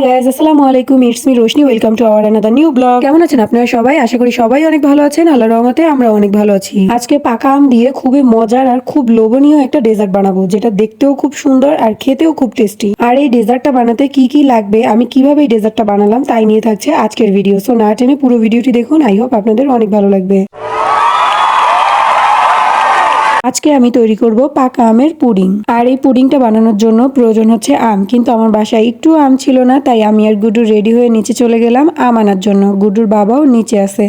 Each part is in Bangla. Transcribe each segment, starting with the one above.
গাইস, আসসালামু আলাইকুম। It's me Roshni. Welcome to our another new blog. কেমন আছেন আপনারা সবাই? আশা করি সবাই অনেক ভালো আছেন। আল্লাহর রহমতে আমরা অনেক ভালো আছি। আজকে পাকা আম দিয়ে খুবই মজার আর খুব লোভনীয় একটা ডেজার্ট বানাবো, যেটা দেখতেও খুব সুন্দর আর খেতেও খুব টেস্টি। আর এই ডেজার্টটা বানাতে কি কি লাগবে, আমি কিভাবে এই ডেজার্টটা বানালাম, তাই নিয়ে থাকছে আজকের ভিডিও। সো না টেনে পুরো ভিডিওটি দেখুন। আই হোপ আপনাদের অনেক ভালো লাগবে। আজকে আমি তৈরি করব পাকা আমের পুডিং। আর এই পুডিংটা বানানোর জন্য প্রয়োজন হচ্ছে আম, কিন্তু আমার বাসায় একটু আম ছিল না, তাই আমি আর গুড্ডু রেডি হয়ে নিচে চলে গেলাম আম আনার জন্য। গুড্ডুর বাবাও নিচে আছে।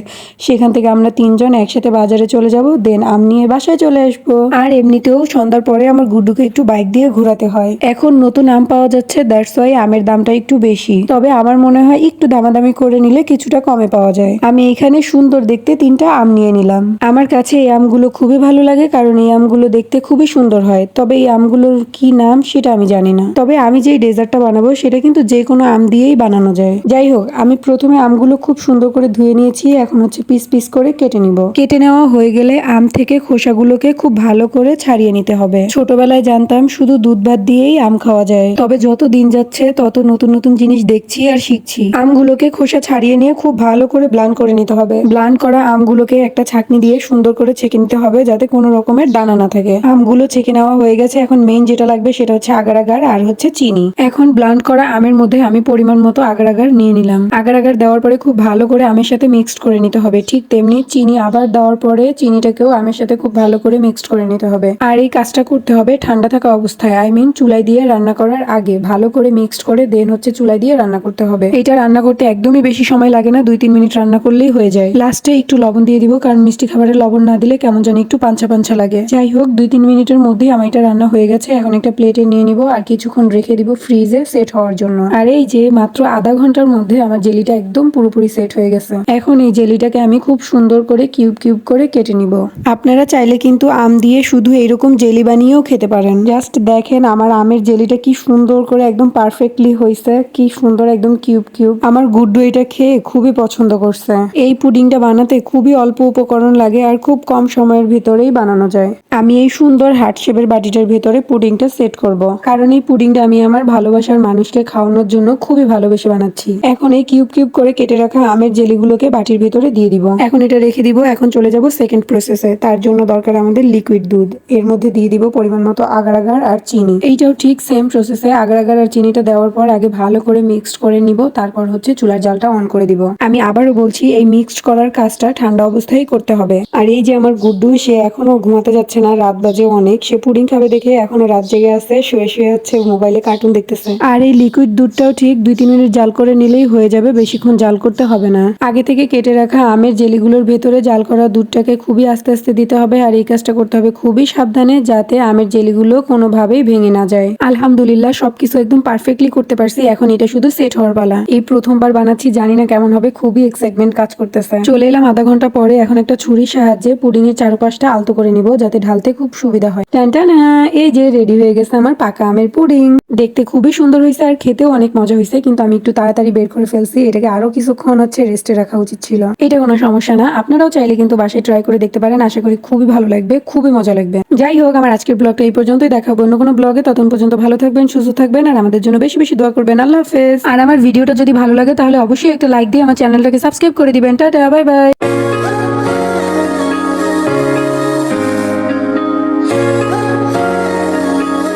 সেখান থেকে আমরা তিনজন একসাথে বাজারে চলে যাব, দেন আম নিয়ে বাসায় চলে আসবো। আর এমনিতেও সন্ধ্যার পরে আমার গুড্ডুকে একটু বাইক দিয়ে ঘোরাতে হয়। এখন নতুন আম পাওয়া যাচ্ছে, দ্যাটস ওয়াই আমের দামটা একটু বেশি। তবে আমার মনে হয় একটু দামাদামি করে নিলে কিছুটা কমে পাওয়া যায়। আমি এখানে সুন্দর দেখতে 3টা আম নিয়ে নিলাম। আমার কাছে এই আমগুলো খুবই ভালো লাগে, কারণ এই আমগুলো দেখতে খুবই সুন্দর হয়। তবে এই আমগুলোর কি নাম সেটা আমি জানি না। তবে আমি যে ডেজার্টটা বানাবো সেটা কিন্তু যে কোনো আম দিয়েই বানানো যায়। যাই হোক, আমি প্রথমে আমগুলো খুব সুন্দর করে ধুয়ে নিয়েছি। এখন হচ্ছে পিস পিস করে কেটে নিব। কেটে নেওয়া হয়ে গেলে আম থেকে খোসাগুলোকে খুব ভালো করে ছাড়িয়ে নিতে হবে। ছোটবেলায় জানতাম শুধু দুধ ভাত দিয়েই আম খাওয়া যায়, তবে যত দিন যাচ্ছে তত নতুন নতুন জিনিস দেখছি আর শিখছি। আমগুলোকে খোসা ছাড়িয়ে নিয়ে খুব ভালো করে ব্লান্ড করে নিতে হবে। ব্লান্ড করা আমগুলোকে একটা ছাঁকনি দিয়ে সুন্দর করে ছেঁকে নিতে হবে, যাতে কোনো রকমের দানা না থাকে। আমগুলো ছেঁকে নেওয়া হয়ে গেছে। এখন মেইন যেটা লাগবে সেটা হচ্ছে আগার আগার আর হচ্ছে চিনি। এখন ব্লান্ড করা আমের মধ্যে আমি পরিমাণ মতো আগার আগার নিয়ে নিলাম। আগার আগার দেওয়ার পরে খুব ভালো করে আমের সাথে মিক্সড করে নিতে হবে। ঠিক তেমনি চিনি আবার দেওয়ার পরে চিনিটাকেও আমের সাথে খুব ভালো করে মিক্সড করে নিতে হবে। আর এই কাজটা করতে হবে ঠান্ডা থাকা অবস্থায়, আই মিন চুলায় দিয়ে রান্না করার আগে ভালো করে মিক্সড করে দেন হচ্ছে চুলায় দিয়ে রান্না করতে হবে। এটা রান্না করতে একদমই বেশি সময় লাগে না, 2-3 মিনিট রান্না করলেই হয়ে যায়। লাস্টে একটু লবণ দিয়ে দিব, কারণ মিষ্টি খাবারে লবণ না দিলে কেমন জানি একটু পাঞ্চা পাঞ্চা লাগে। যাই হোক, 2-3 মিনিটের মধ্যেই আমার এটা রান্না হয়ে গেছে। এখন একটা প্লেটে নিয়ে নিব আর কিছুক্ষণ রেখে দিব ফ্রিজে সেট হওয়ার জন্য। আর এই যে মাত্র আধা ঘন্টার মধ্যে আমার জেলিটা একদম পুরোপুরি সেট হয়ে গেছে। এখন এই জেলিটাকে আমি খুব সুন্দর করে কিউব কিউব করে কেটে নিব। আপনারা চাইলে কিন্তু আম দিয়ে শুধু এরকম জেলি বানিয়েও খেতে পারেন। জাস্ট দেখেন আমার আমের জেলিটা কি সুন্দর করে একদম পারফেক্টলি হয়েছে, কি সুন্দর একদম কিউব কিউব। আমার গুড্ডু এটা খেয়ে খুবই পছন্দ করছে। এই পুডিংটা বানাতে খুবই অল্প উপকরণ লাগে আর খুব কম সময়ের ভিতরেই বানানো যায়। আমি এই সুন্দর হার্ট শেপের বাটিটার ভেতরে পুডিংটা সেট করব, কারণ এই পুডিংটা আমি আমার ভালোবাসার মানুষকে খাওয়ানোর জন্য খুবই ভালোবেসে বানাচ্ছি। এখন এই কিউব কিউব করে কেটে রাখা আমের জেলিগুলোকে বাটির ভেতরে দিয়ে দিব। এখন এটা রেখে দিব। এখন চলে যাব সেকেন্ড প্রসেসে। তার জন্য দরকার আমাদের লিকুইড দুধ। এর মধ্যে দিয়ে দিব পরিমাণ মতো আগার আগার আর চিনি। এইটাও ঠিক সেম প্রসেসে আগার আগার আর চিনিটা দেওয়ার পর আগে ভালো করে মিক্সড করে নিব, তারপর হচ্ছে চুলার জালটা অন করে দিব। আমি আবারও বলছি, এই মিক্সড করার কাজটা ঠান্ডা অবস্থায় করতে হবে। আর এই যে আমার গুড্ডু, সে এখনো ঘুমাতে যাচ্ছে না, রাত বাজে অনেক। সে পুডিং খাবে দেখে এখনো রাত জেগে আছে, শুয়ে শুয়ে হচ্ছে মোবাইলে কার্টুন দেখতেছে। আর এই লিকুইড দুধটাও ঠিক 2-3 মিনিট জাল করে নিলেই হয়ে যাবে, বেশিক্ষণ জাল করতে হবে না। আগে থেকে কেটে রাখা আমের জেলিগুলোর ভেতরে জাল করা দুধটাকে খুবই আস্তে আস্তে দিতে হবে, আর এই কাজটা করতে হবে খুবই সাবধানে, যাতে আমের জেলিগুলো কোনোভাবেই ভেঙে না যায়। আলহামদুলিল্লাহ সবকিছু একদম পারফেক্টলি করতে পারছি। এখন এটা শুধু সেট হওয়ার পালা। এই প্রথমবার বানাচ্ছি, জানি না কেমন হবে, খুবই এক্সাইটমেন্ট কাজ করতেছে। চলে এলাম আধা ঘন্টা পরে। এখন একটা ছুরির সাহায্যে পুডিং এর চারপাশটা আলতো করে নিব, যাতে ঢালতে খুব সুবিধা হয়। টানটানা, এই যে রেডি হয়ে গেছে আমার পাকা আমের পুডিং। দেখতে খুবই সুন্দর হয়েছে আর খেতেও অনেক মজা হয়েছে, কিন্তু আমি একটু তাড়াতাড়ি বের করে ফেলছি। এটাকে আরো কিছুক্ষণ হচ্ছে রেস্টে রাখা উচিত ছিল। এটা কোনো সমস্যা না, আপনারাও চাইলে কিন্তু বাসায় ট্রাই করে দেখতে পারেন। আশা করি খুবই ভালো লাগবে, খুবই মজা লাগবে। যাই হোক, আমার আজকের ব্লগটা এই পর্যন্তই। দেখাবো অন্য কোনো ব্লগে। ততক্ষণ পর্যন্ত ভালো থাকবেন, সুস্থ থাকবেন, আর আমাদের জন্য বেশি বেশি দোয়া করবেন। আল্লাহ হাফেজ। আর আমার ভিডিওটা যদি ভালো লাগে তাহলে অবশ্যই একটা লাইক দিয়ে আমার চ্যানেলটাকে সাবস্ক্রাইব করে দিবেন। Tata, bye bye.